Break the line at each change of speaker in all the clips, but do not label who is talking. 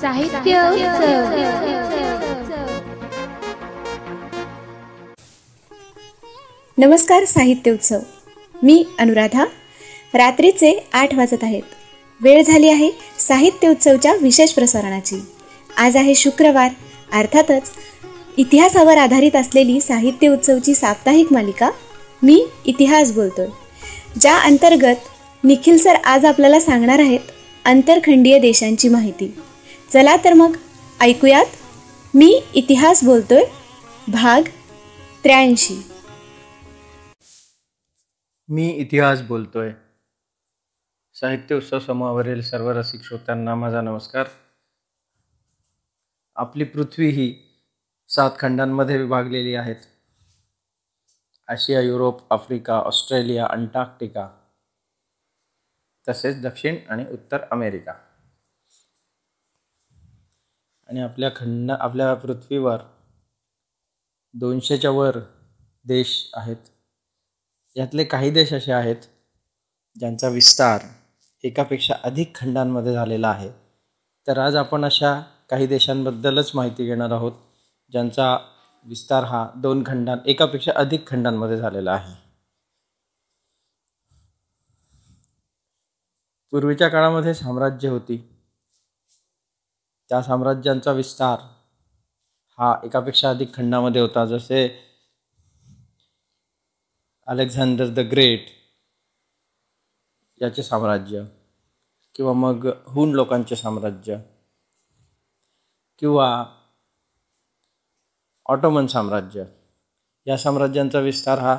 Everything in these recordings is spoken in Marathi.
साहित्य उत्सव.
नमस्कार साहित्य उत्सव. मी अनुराधा. रात्रीचे 8 वाजत आहेत. वेळ झाली आहे साहित्य उत्सवच्या विशेष प्रसारणाची. आज आहे शुक्रवार. अर्थातच इतिहासावर आधारित असलेली साहित्य उत्सवची साप्ताहिक मालिका मी इतिहास बोलतोय, ज्या अंतर्गत निखिल सर आज आपल्याला सांगणार आहेत आंतरखंडीय देशांची माहिती. चला तर मग ऐकूयात मी इतिहास बोलतोय भाग 83.
मी इतिहास बोलतोय. साहित्य उत्सव समूहावरील सर्व रसिक श्रोत्यांना माझा नमस्कार. आपली पृथ्वी ही 7 खंडांमध्ये विभागलेली आहे. आशिया, युरोप, आफ्रिका, ऑस्ट्रेलिया, अंटार्क्टिका, तसेच दक्षिण आणि उत्तर अमेरिका. आणि आपल्या पृथ्वीवर 200च्या वर देश आहेत. यातले काही देश असे आहेत ज्यांचा विस्तार एकापेक्षा अधिक खंडांमध्ये झालेला आहे. तर आज आपण अशा काही देशांबद्दलच माहिती घेणार आहोत ज्यांचा विस्तार हा एकापेक्षा अधिक खंडांमध्ये झालेला आहे. पूर्वीच्या काळामध्ये साम्राज्य होती. त्या साम्राज्यांचा विस्तार हा एकापेक्षा अधिक खंडामध्ये होता. जसे अलेक्झांडर द ग्रेट याचे साम्राज्य, किंवा मग हुन लोकांचे साम्राज्य, किंवा ऑटोमन साम्राज्य. या साम्राज्यांचा विस्तार हा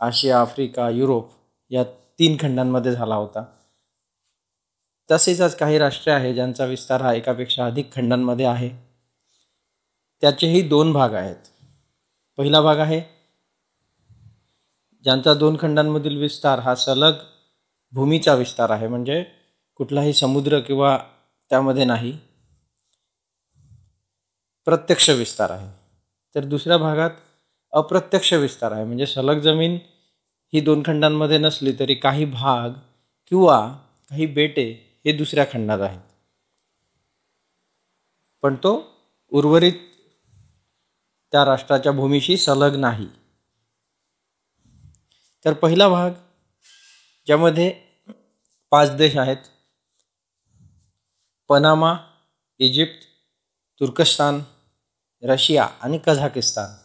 आशिया, आफ्रिका, युरोप या 3 खंडांमध्ये झाला होता. तसेच आज काही राष्ट्रे आहे ज्यांचा विस्तार हा एकापेक्षा अधिक खंडांमध्ये आहे. त्याचेही 2 भाग आहेत. पहिला भाग आहे ज्यांचा 2 खंडांमधील विस्तार हा सलग भूमीचा विस्तार आहे, म्हणजे कुठलाही समुद्र किंवा त्यामध्ये नाही, प्रत्यक्ष विस्तार आहे. तर दुसऱ्या भागात अप्रत्यक्ष विस्तार आहे, म्हणजे सलग जमीन ही 2 खंडांमध्ये नसली तरी काही भाग किंवा काही बेटे हे दुसऱ्या खंडात आहेत, पण तो उर्वरित त्या राष्ट्राच्या भूमीशी सलग नाही. तर पहिला भाग ज्यामध्ये 5 देश आहेत: पनामा, इजिप्त, तुर्कस्तान, रशिया आणि कझाकिस्तान.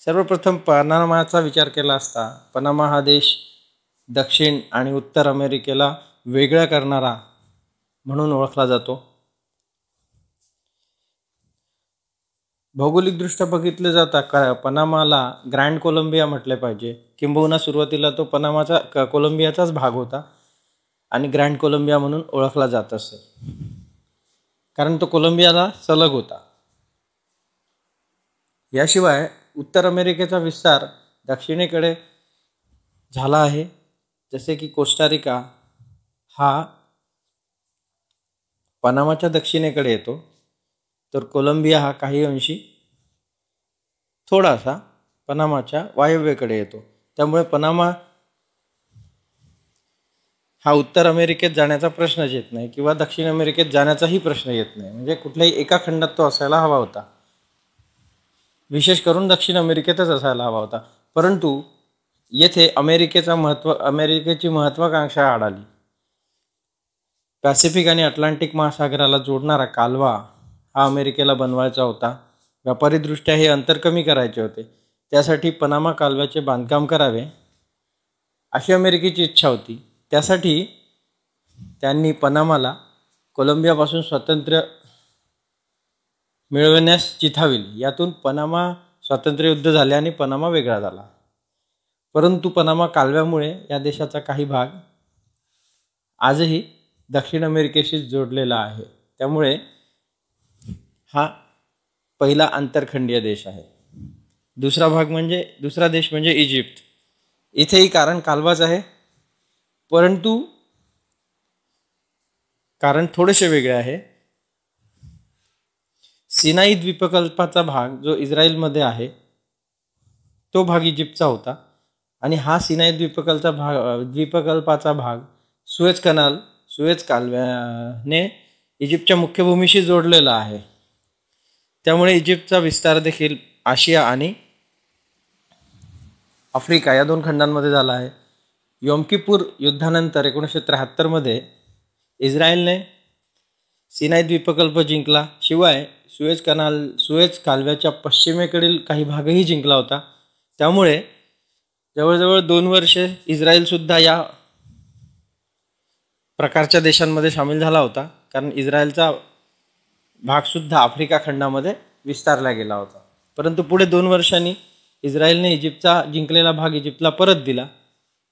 सर्वप्रथम पनामाचा विचार केला असता पनामा हा देश दक्षिण आणि उत्तर अमेरिकेला वेगळा करणारा म्हणून ओळखला जातो. भौगोलिकदृष्ट्या बघितले जाता पनामाला ग्रँड कोलंबिया म्हटले पाहिजे, किंबहुना सुरुवातीला तो कोलंबियाचाच भाग होता आणि ग्रँड कोलंबिया म्हणून ओळखला जात असे, कारण तो कोलंबियाला सलग होता. याशिवाय उत्तर अमेरिकेचा विस्तार दक्षिणेकडे झाला आहे, जसे की कोस्टारिका हा पनामाच्या दक्षिणेकडे येतो, तर कोलंबिया हा काही अंशी थोडासा पनामाच्या वायव्येकडे येतो. त्यामुळे पनामा हा उत्तर अमेरिकेत जाण्याचा प्रश्नच येत नाही, किंवा दक्षिण अमेरिकेत जाण्याचाही प्रश्न येत नाही, म्हणजे कुठल्याही एका खंडात तो असायला हवा होता. विशेष करून दक्षिण अमेरिकेतच असायला हवा होता. परंतु येथे अमेरिकेची महत्त्वाकांक्षा आढळली. पॅसिफिक आणि अटलांटिक महासागराला जोडणारा कालवा हा अमेरिकेला बनवायचा होता. व्यापारीदृष्ट्या हे अंतर कमी करायचे होते. त्यासाठी पनामा कालव्याचे बांधकाम करावे अशी अमेरिकेची इच्छा होती. त्यासाठी त्यांनी पनामाला कोलंबियापासून स्वातंत्र्य मिळवण्यास चिथाविले. यातून पनामा स्वातंत्र्य युद्ध झाले आणि पनामा वेगळा झाला. परंतु पनामा कालव्यामुळे या देशाचा काही भाग आजही दक्षिण अमेरिकेशी जोडलेला आहे. त्यामुळे हा पहिला आंतरखंडीय देश आहे. दुसरा देश म्हणजे इजिप्त. इथेही कारण कालवाच आहे, परंतु कारण थोडेसे वेगळे आहे. सिनाई द्वीपकल्पाचा भाग जो इस्रायलमध्ये आहे तो भाग इजिप्तचा होता, आणि हा सिनाई द्वीपकल्पाचा भाग सुएझ सुएझ कालव्याने इजिप्तच्या मुख्य भूमीशी जोडलेला आहे. त्यामुळे इजिप्तचा विस्तार देखील आशिया आणि आफ्रिका या 2 खंडांमध्ये झाला आहे. योम किपूर युद्धानंतर 1973 इस्रायलने सिनाई द्वीपकल्प जिंकला. शिवाय सुएझ कालव्याच्या पश्चिमेकडील काही भागही जिंकला होता. त्यामुळे जवळजवळ 2 वर्षे इस्रायलसुद्धा या प्रकारच्या देशांमध्ये सामील झाला होता, कारण इस्रायलचा भागसुद्धा आफ्रिका खंडामध्ये विस्तारला गेला होता. परंतु पुढे 2 वर्षांनी इस्रायलने इजिप्तचा जिंकलेला भाग इजिप्तला परत दिला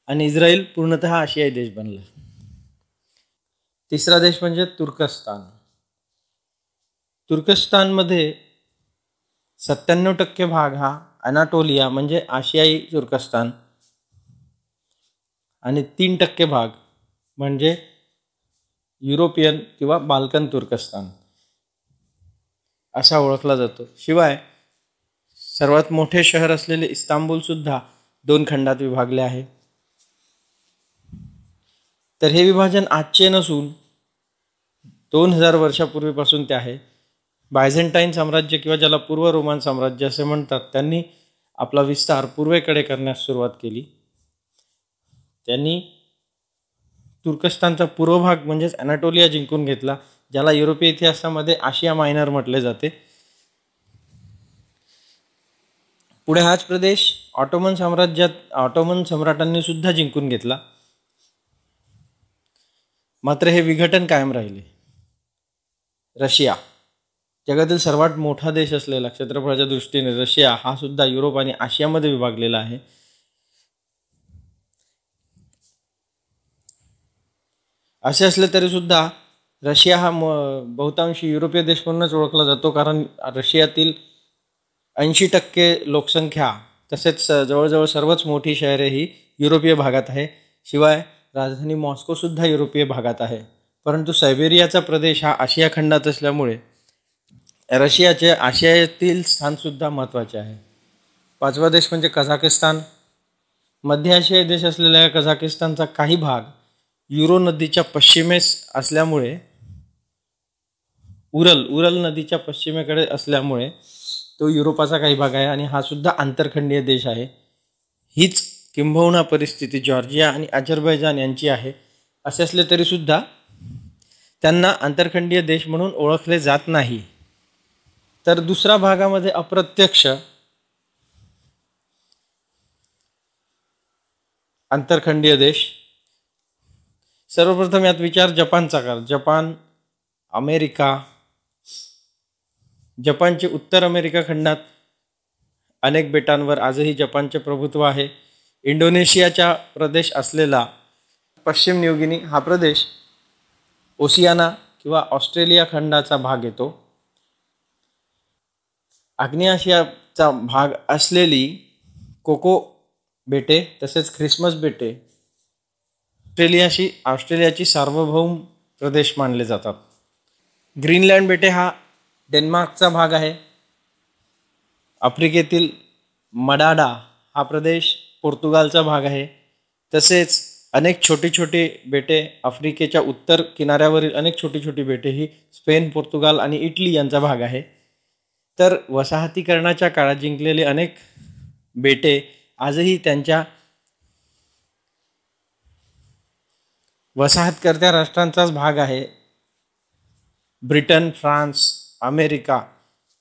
आणि इस्रायल पूर्णतः आशियाई देश बनला. तिसरा देश म्हणजे तुर्कस्तान. तुर्कस्तानमध्ये 97% भाग हा अनाटोलिया म्हणजे आशियाई तुर्कस्तान आणि 3% भाग म्हणजे युरोपियन किंवा बाल्कन तुर्कस्तान असा ओळखला जातो. शिवाय सर्वात मोठे शहर असलेले इस्तांबूलसुद्धा 2 खंडात विभागले आहे. तर हे विभाजन आजचे नसून 2000 वर्षापूर्वीपासून ते आहे. बायझेंटाईन साम्राज्य किंवा ज्याला पूर्व रोमन साम्राज्य असे म्हणतात, त्यांनी आपला विस्तार पूर्वेकडे करण्यास सुरुवात केली. त्यांनी तुर्कस्तानचा पूर्व भाग म्हणजेच अनाटोलिया जिंकून घेतला, ज्याला युरोपीय इतिहासामध्ये आशिया मायनर म्हटले जाते. पुढे हाच प्रदेश ऑटोमन सम्राटांनी सुद्धा जिंकून घेतला. मात्र हे विघटन कायम राहिले. रशिया, जगातील सर्वात मोठा देश असलेला क्षेत्रफळाच्या दृष्टीने रशिया हा सुद्धा युरोप आणि आशियामध्ये विभागलेला आहे. असे असले तरी सुद्धा रशिया हा बहुतांशी युरोपीय देश म्हणूनच ओळखला जातो, कारण रशियातील 80% लोकसंख्या तसेच जवळजवळ सर्वच मोठी शहरे ही युरोपीय भागात आहे. शिवाय राजधानी मॉस्कोसुद्धा युरोपीय भागात आहे. परंतु सायबेरियाचा प्रदेश हा आशिया खंडात असल्यामुळे रशियाचे आशियातील स्थानसुद्धा महत्त्वाचे आहे. 5वा देश म्हणजे कझाकिस्तान. मध्य आशियाई देश असलेल्या कझाकिस्तानचा काही भाग युरो नदीच्या पश्चिमेस असल्यामुळे उरल नदीच्या पश्चिमेकडे असल्यामुळे तो युरोपाचा काही भाग आहे आणि हा सुद्धा आंतरखंडीय देश आहे. हीच किंबहुना परिस्थिती जॉर्जिया आणि अझरबैजान यांची आहे. असे असले तरी सुद्धा त्यांना आंतरखंडीय देश म्हणून ओळखले जात नाही. तर दुसऱ्या भागामध्ये अप्रत्यक्ष आंतरखंडीय देश. सर्वप्रथम यात विचार जपानचा कर. Japan, America. जपानचे उत्तर अमेरिका खंडात अनेक बेटांवर आजही जपानचे प्रभुत्व आहे. इंडोनेशियाचा प्रदेश असलेला पश्चिम न्यूगिनी हा प्रदेश ओशियाना किंवा ऑस्ट्रेलिया खंडाचा भाग येतो. आग्नेय आशियाचा भाग असलेली कोको बेटे तसेच ख्रिसमस बेटे ऑस्ट्रेलियाची सार्वभौम प्रदेश मानले जातात. ग्रीनलँड बेटे हा डेन्मार्कचा भाग आहे. आफ्रिकेतील मडाडा हा प्रदेश पोर्तुगालचा भाग आहे. तसेच अनेक छोटी छोटी बेटे आफ्रिकेच्या उत्तर किनाऱ्यावरील अनेक छोटी छोटी बेटे ही स्पेन, पोर्तुगाल आणि इटली यांचा भाग आहे. तर वसाहतीकरणाच्या काळात जिंकलेले अनेक बेटे आजही त्यांच्या वसाहतकर्त्या राष्ट्रांचाच भाग आहे. ब्रिटन, फ्रान्स, अमेरिका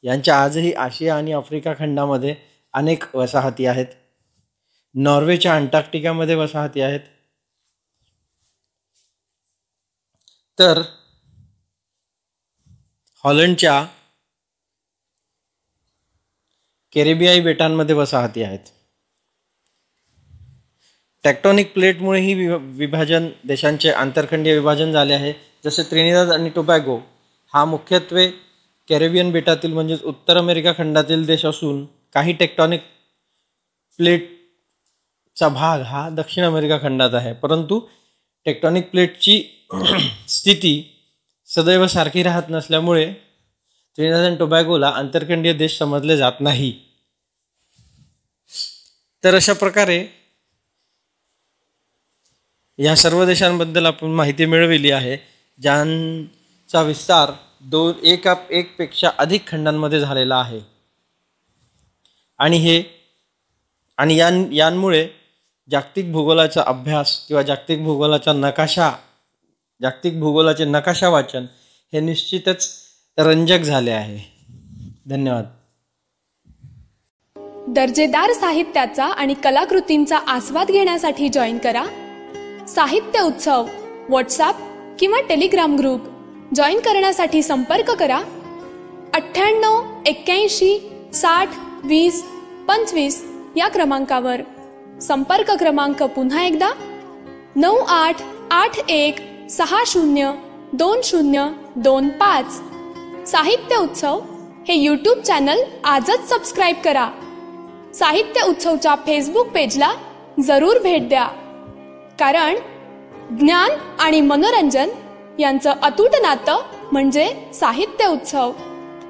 यांच्या आजही आशिया आणि आफ्रिका खंडामध्ये अनेक वसाहती आहेत. नॉर्वेच्या अंटार्क्टिकामध्ये वसाहती आहेत. तर हॉलंडच्या कॅरिबियाई बेटांमध्ये वसाहती आहेत. टेक्टॉनिक प्लेटमुळे ही विभाजन देशांचे आंतरखंडीय विभाजन झाले आहे. जसे त्रिनिदाद आणि टोबॅगो हा मुख्यत्वे कॅरिबियन बेटातील म्हणजेच उत्तर अमेरिका खंडातील देश असून काही टेक्टॉनिक प्लेटचा भाग हा दक्षिण अमेरिका खंडात आहे. परंतु टेक्टॉनिक प्लेटची स्थिती सदैव सारखी राहत नसल्यामुळे त्रिनिदाद आणि टोबॅगोला आंतरखंडीय देश समजले जात नाही. तर अशा प्रकारे या सर्व देशांबद्दल आपण माहिती मिळविली आहे, ज्यांचा विस्तार एक पेक्षा अधिक खंडांमध्ये झालेला आहे. आणि यांमुळे जागतिक भूगोलाचा अभ्यास किंवा जागतिक भूगोलाचे नकाशा वाचन हे निश्चितच रंजक झाले आहे. धन्यवाद.
दर्जेदार साहित्याचा आणि कलाकृतींचा आस्वाद घेण्यासाठी जॉईन करा साहित्य उत्सव व्हॉट्सॲप किंवा टेलिग्राम ग्रुप. जॉईन करण्यासाठी संपर्क करा 98 81 60 20 25 या क्रमांकावर. संपर्क क्रमांक पुन्हा एकदा 9881 60 2025. साहित्य उत्सव हे यूट्यूब चॅनल आजच सबस्क्राईब करा. साहित्य उत्सवच्या फेसबुक पेजला जरूर भेट द्या, कारण ज्ञान आणि मनोरंजन यांचं अतूट नातं म्हणजे साहित्य उत्सव.